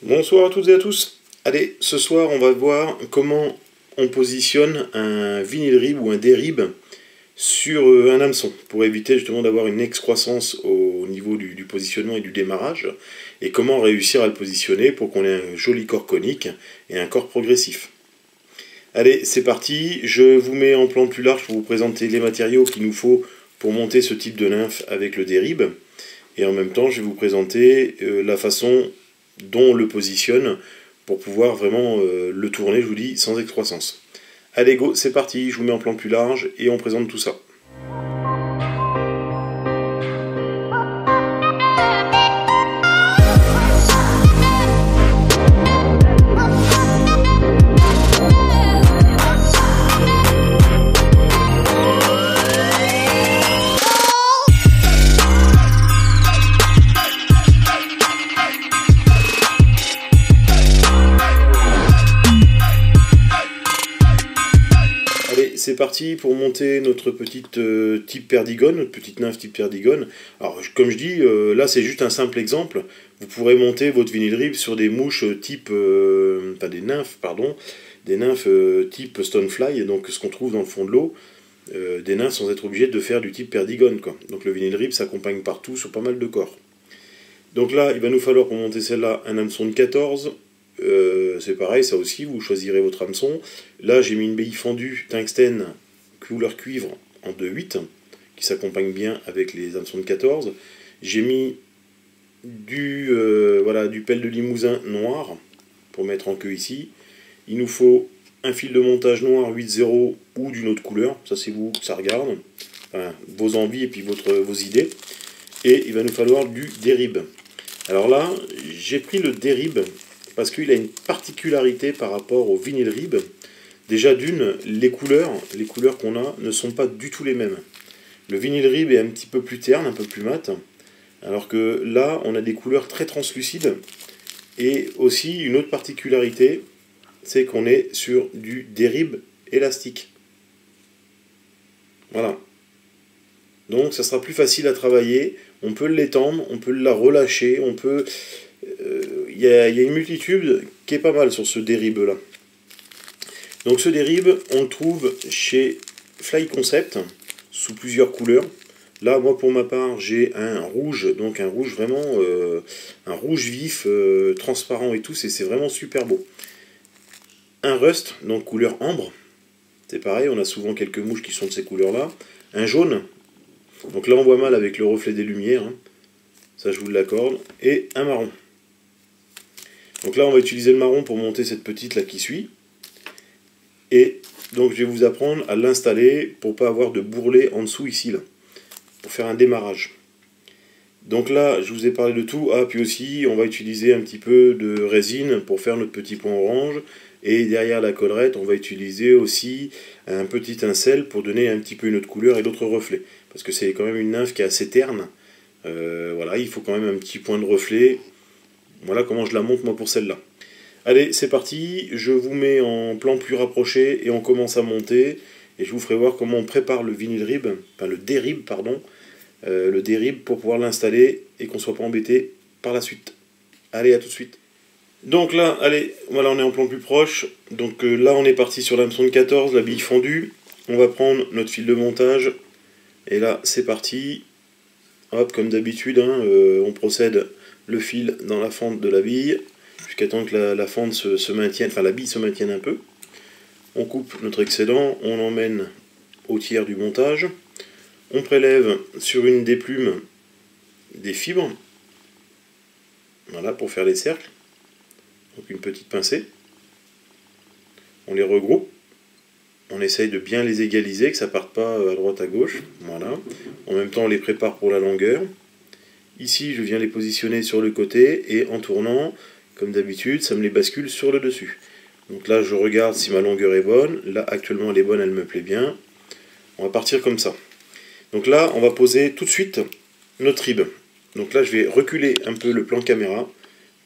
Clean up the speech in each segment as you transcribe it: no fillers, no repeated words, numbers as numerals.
Bonsoir à toutes et à tous. Allez, ce soir on va voir comment on positionne un vinyl rib ou un dérib sur un hameçon pour éviter justement d'avoir une excroissance au niveau du positionnement et du démarrage, et comment réussir à le positionner pour qu'on ait un joli corps conique et un corps progressif. Allez, c'est parti, je vous mets en plan plus large pour vous présenter les matériaux qu'il nous faut pour monter ce type de nymphe avec le dérib, et en même temps je vais vous présenter la façon dont on le positionne pour pouvoir vraiment le tourner, je vous dis, sans excroissance. Allez go, c'est parti, je vous mets en plan plus large et on présente tout ça. C'est parti pour monter notre petite type perdigone, notre petite nymphe type perdigone. Alors comme je dis, là c'est juste un simple exemple. Vous pourrez monter votre vinyl rib sur des mouches type, enfin des nymphes, pardon, des nymphes type stonefly, donc ce qu'on trouve dans le fond de l'eau, des nymphes sans être obligé de faire du type perdigone, quoi. Donc le vinyl rib s'accompagne partout sur pas mal de corps. Donc là, il va nous falloir pour monter celle-là un hameçon de 14. C'est pareil, ça aussi, vous choisirez votre hameçon. Là, j'ai mis une bille fendue tungstène couleur cuivre en 2,8 qui s'accompagne bien avec les hameçons de 14. J'ai mis du pelle de limousin noir pour mettre en queue ici. Il nous faut un fil de montage noir 8,0 ou d'une autre couleur, ça c'est vous, ça regarde, enfin, vos envies et puis vos idées. Et il va nous falloir du dérib. Alors là, j'ai pris le dérib parce qu'il a une particularité par rapport au vinyl rib. Déjà d'une, les couleurs qu'on a ne sont pas du tout les mêmes. Le vinyl rib est un petit peu plus terne, un peu plus mat, alors que là, on a des couleurs très translucides. Et aussi, une autre particularité, c'est qu'on est sur du dérib élastique. Voilà. Donc, ça sera plus facile à travailler. On peut l'étendre, on peut la relâcher, on peut... Il y a une multitude qui est pas mal sur ce dérib là. Donc ce dérib, on le trouve chez Fly Concept sous plusieurs couleurs. Là, moi pour ma part, j'ai un rouge, donc un rouge vraiment, un rouge vif, transparent et tout, c'est vraiment super beau. Un rust, donc couleur ambre, c'est pareil, on a souvent quelques mouches qui sont de ces couleurs là. Un jaune, donc là on voit mal avec le reflet des lumières, hein. Ça je vous l'accorde, et un marron. Donc là, on va utiliser le marron pour monter cette petite là qui suit. Et donc, je vais vous apprendre à l'installer pour pas avoir de bourrelet en dessous ici, là, pour faire un démarrage. Donc là, je vous ai parlé de tout. Ah, puis aussi, on va utiliser un petit peu de résine pour faire notre petit point orange. Et derrière la collerette, on va utiliser aussi un petit incel pour donner un petit peu une autre couleur et d'autres reflets. Parce que c'est quand même une nymphe qui est assez terne. Voilà, il faut quand même un petit point de reflet. Voilà comment je la monte moi pour celle-là. Allez, c'est parti, je vous mets en plan plus rapproché et on commence à monter. Et je vous ferai voir comment on prépare le vinyl rib, enfin le dérib, pardon, le dérib pour pouvoir l'installer et qu'on ne soit pas embêté par la suite. Allez, à tout de suite. Donc là, allez, voilà, on est en plan plus proche. Donc là, on est parti sur l'hameçon de 14, la bille fendue. On va prendre notre fil de montage. Et là, c'est parti. Hop, comme d'habitude, hein, on procède le fil dans la fente de la bille jusqu'à temps que la fente se maintienne, enfin la bille se maintienne un peu. On coupe notre excédent, on l'emmène au tiers du montage. On prélève sur une des plumes des fibres, voilà, pour faire les cercles. Donc une petite pincée. On les regroupe. On essaye de bien les égaliser, que ça ne parte pas à droite à gauche. Voilà. En même temps, on les prépare pour la longueur. Ici, je viens les positionner sur le côté et en tournant, comme d'habitude, ça me les bascule sur le dessus. Donc là, je regarde si ma longueur est bonne. Là, actuellement, elle est bonne, elle me plaît bien. On va partir comme ça. Donc là, on va poser tout de suite notre rib. Donc là, je vais reculer un peu le plan caméra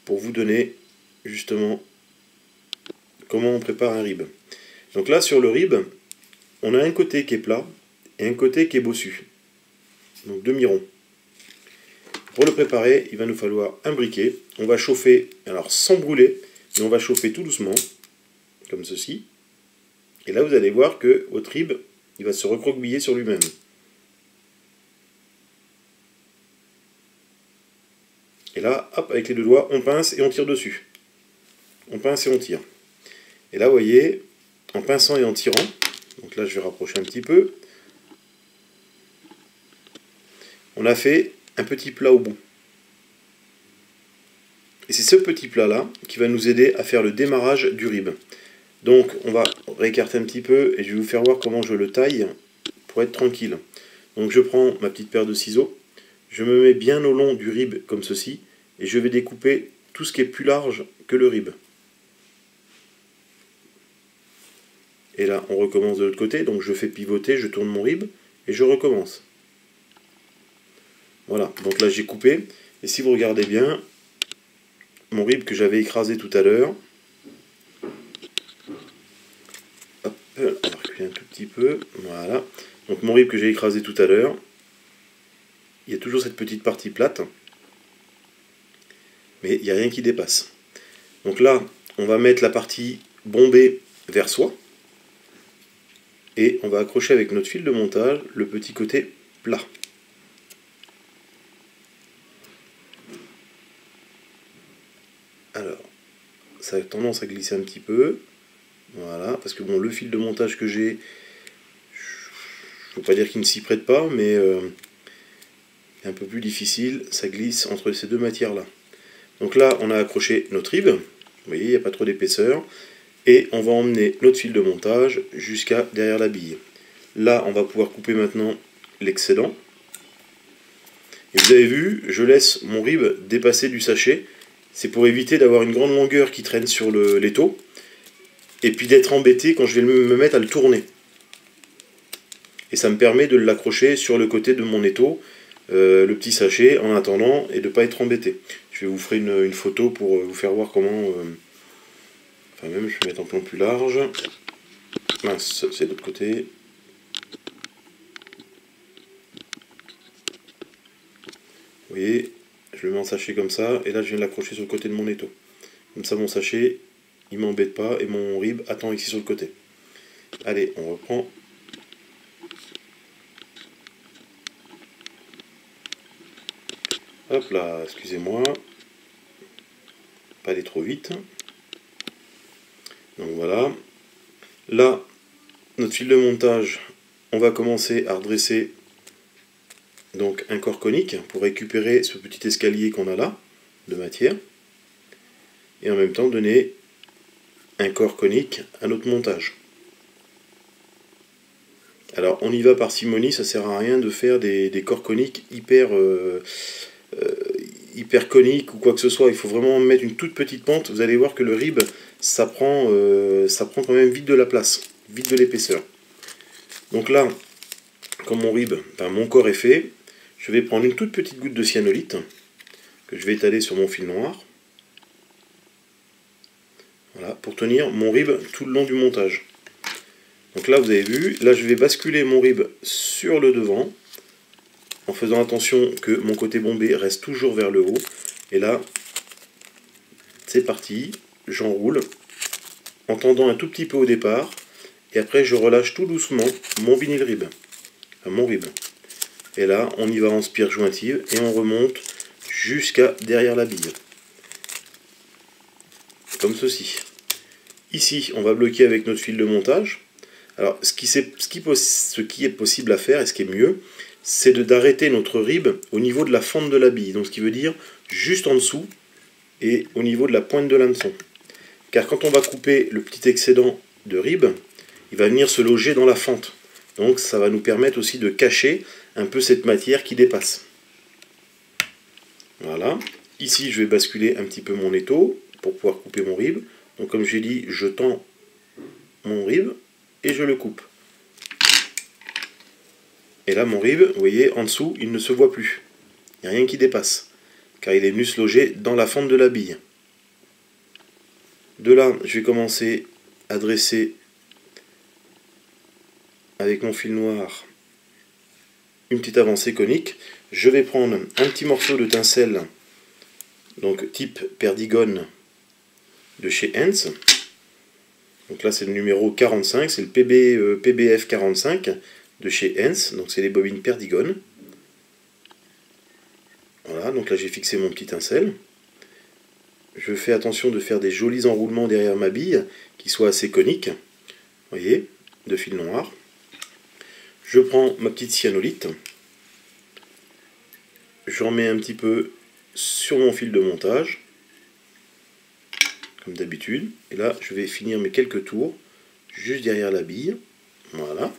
pour vous donner justement comment on prépare un rib. Donc là, sur le rib, on a un côté qui est plat et un côté qui est bossu. Donc demi-rond. Pour le préparer, il va nous falloir un briquet. On va chauffer, alors sans brûler, mais on va chauffer tout doucement, comme ceci. Et là, vous allez voir que votre rib, il va se recroqueviller sur lui-même. Et là, hop, avec les deux doigts, on pince et on tire dessus. On pince et on tire. Et là, vous voyez, en pinçant et en tirant, donc là, je vais rapprocher un petit peu, on a fait un petit plat au bout. Et c'est ce petit plat-là qui va nous aider à faire le démarrage du rib. Donc, on va réécarter un petit peu et je vais vous faire voir comment je le taille pour être tranquille. Donc, je prends ma petite paire de ciseaux, je me mets bien au long du rib comme ceci, et je vais découper tout ce qui est plus large que le rib. Et là, on recommence de l'autre côté, donc je fais pivoter, je tourne mon rib, et je recommence. Voilà, donc là j'ai coupé, et si vous regardez bien, mon rib que j'avais écrasé tout à l'heure, hop, on va reculer un tout petit peu, voilà, donc mon rib que j'ai écrasé tout à l'heure, il y a toujours cette petite partie plate, mais il n'y a rien qui dépasse. Donc là, on va mettre la partie bombée vers soi, et on va accrocher avec notre fil de montage le petit côté plat. Alors, ça a tendance à glisser un petit peu, voilà, parce que bon, le fil de montage que j'ai, je ne veux pas dire qu'il ne s'y prête pas, mais c'est un peu plus difficile, ça glisse entre ces deux matières-là. Donc là, on a accroché notre rib, vous voyez, il n'y a pas trop d'épaisseur, et on va emmener notre fil de montage jusqu'à derrière la bille. Là, on va pouvoir couper maintenant l'excédent. Et vous avez vu, je laisse mon rib dépasser du sachet. C'est pour éviter d'avoir une grande longueur qui traîne sur l'étau. Et puis d'être embêté quand je vais me mettre à le tourner. Et ça me permet de l'accrocher sur le côté de mon étau, le petit sachet, en attendant, et de ne pas être embêté. Je vais vous faire une photo pour vous faire voir comment... enfin même, je vais mettre en plan plus large. Mince, c'est de l'autre côté. Vous voyez, je le mets en sachet comme ça, et là je viens de l'accrocher sur le côté de mon étau. Comme ça mon sachet, il m'embête pas, et mon rib attend ici sur le côté. Allez, on reprend. Hop là, excusez-moi. Pas aller trop vite. Donc voilà. Là, notre fil de montage, on va commencer à redresser donc un corps conique pour récupérer ce petit escalier qu'on a là, de matière. Et en même temps donner un corps conique à notre montage. Alors on y va par simonie, ça sert à rien de faire des corps coniques hyper coniques ou quoi que ce soit. Il faut vraiment mettre une toute petite pente. Vous allez voir que le rib, ça prend quand même vite de la place, vite de l'épaisseur. Donc là, comme mon rib, mon corps est fait, je vais prendre une toute petite goutte de cyanolite que je vais étaler sur mon fil noir. Voilà, pour tenir mon rib tout le long du montage. Donc là, vous avez vu, là je vais basculer mon rib sur le devant, en faisant attention que mon côté bombé reste toujours vers le haut. Et là, c'est parti, j'enroule, en tendant un tout petit peu au départ, et après je relâche tout doucement mon vinyle rib, enfin mon rib. Et là, on y va en spire jointive, et on remonte jusqu'à derrière la bille. Comme ceci. Ici, on va bloquer avec notre fil de montage. Alors, ce qui est possible à faire, et ce qui est mieux, c'est d'arrêter notre rib au niveau de la fente de la bille. Donc, ce qui veut dire juste en dessous et au niveau de la pointe de l'hameçon. Car quand on va couper le petit excédent de rib, il va venir se loger dans la fente. Donc, ça va nous permettre aussi de cacher un peu cette matière qui dépasse. Voilà. Ici, je vais basculer un petit peu mon étau pour pouvoir couper mon rib. Donc, comme j'ai dit, je tends mon rib et je le coupe. Et là, mon rib, vous voyez, en dessous, il ne se voit plus. Il n'y a rien qui dépasse, car il est venu se loger dans la fente de la bille. De là, je vais commencer à dresser avec mon fil noir une petite avancée conique. Je vais prendre un petit morceau de tinsel, donc type Perdigon de chez Hense. Donc là c'est le numéro 45, c'est le PBF 45 de chez Hense, donc c'est les bobines Perdigon. Voilà, donc là j'ai fixé mon petit tinsel. Je fais attention de faire des jolis enroulements derrière ma bille, qui soient assez coniques. Vous voyez, de fil noir. Je prends ma petite cyanolite. J'en mets un petit peu sur mon fil de montage, comme d'habitude. Et là, je vais finir mes quelques tours, juste derrière la bille. Voilà,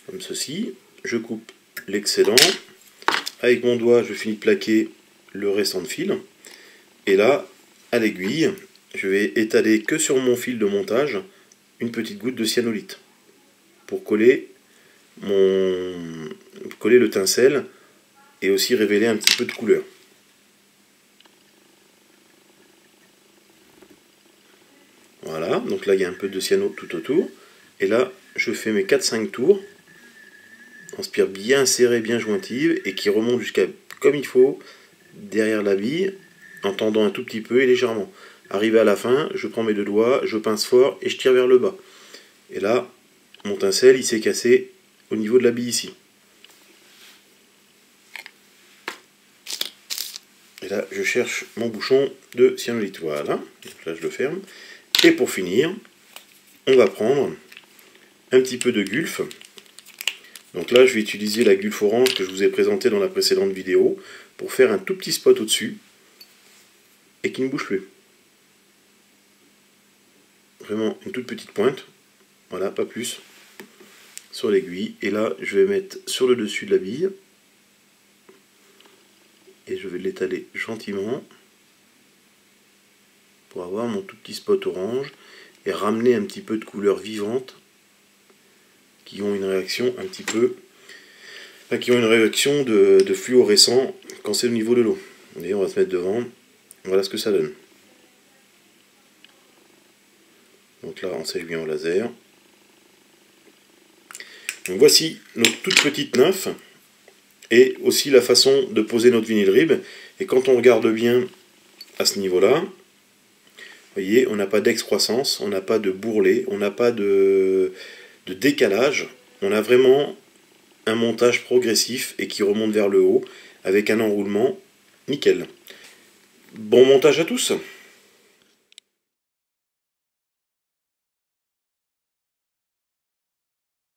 comme ceci. Je coupe l'excédent. Avec mon doigt, je finis de plaquer le restant de fil. Et là, à l'aiguille, je vais étaler que sur mon fil de montage une petite goutte de cyanolite pour coller le tinsel et aussi révéler un petit peu de couleur. Voilà, donc là il y a un peu de cyano tout autour. Et là, je fais mes 4-5 tours en spire bien serrée, bien jointive, et qui remonte jusqu'à comme il faut derrière la bille, en tendant un tout petit peu et légèrement. Arrivé à la fin, je prends mes deux doigts, je pince fort et je tire vers le bas. Et là, mon tinsel il s'est cassé au niveau de la bille ici. Et là, je cherche mon bouchon de cyanolite. Voilà, donc là je le ferme. Et pour finir, on va prendre un petit peu de gulf. Donc là, je vais utiliser la gulf orange que je vous ai présentée dans la précédente vidéo pour faire un tout petit spot au-dessus et qui ne bouge plus. Vraiment une toute petite pointe. Voilà, pas plus. Sur l'aiguille. Et là, je vais mettre sur le dessus de la bille. Et je vais l'étaler gentiment pour avoir mon tout petit spot orange et ramener un petit peu de couleurs vivantes qui ont une réaction un petit peu, qui ont une réaction de fluorescent quand c'est au niveau de l'eau. Et on va se mettre devant. Voilà ce que ça donne. Donc là, on s'aiguille en laser. Donc voici nos toutes petites nymphes et aussi la façon de poser notre vinyle rib. Et quand on regarde bien à ce niveau-là, vous voyez, on n'a pas d'excroissance, on n'a pas de bourrelet, on n'a pas de décalage. On a vraiment un montage progressif et qui remonte vers le haut avec un enroulement nickel. Bon montage à tous!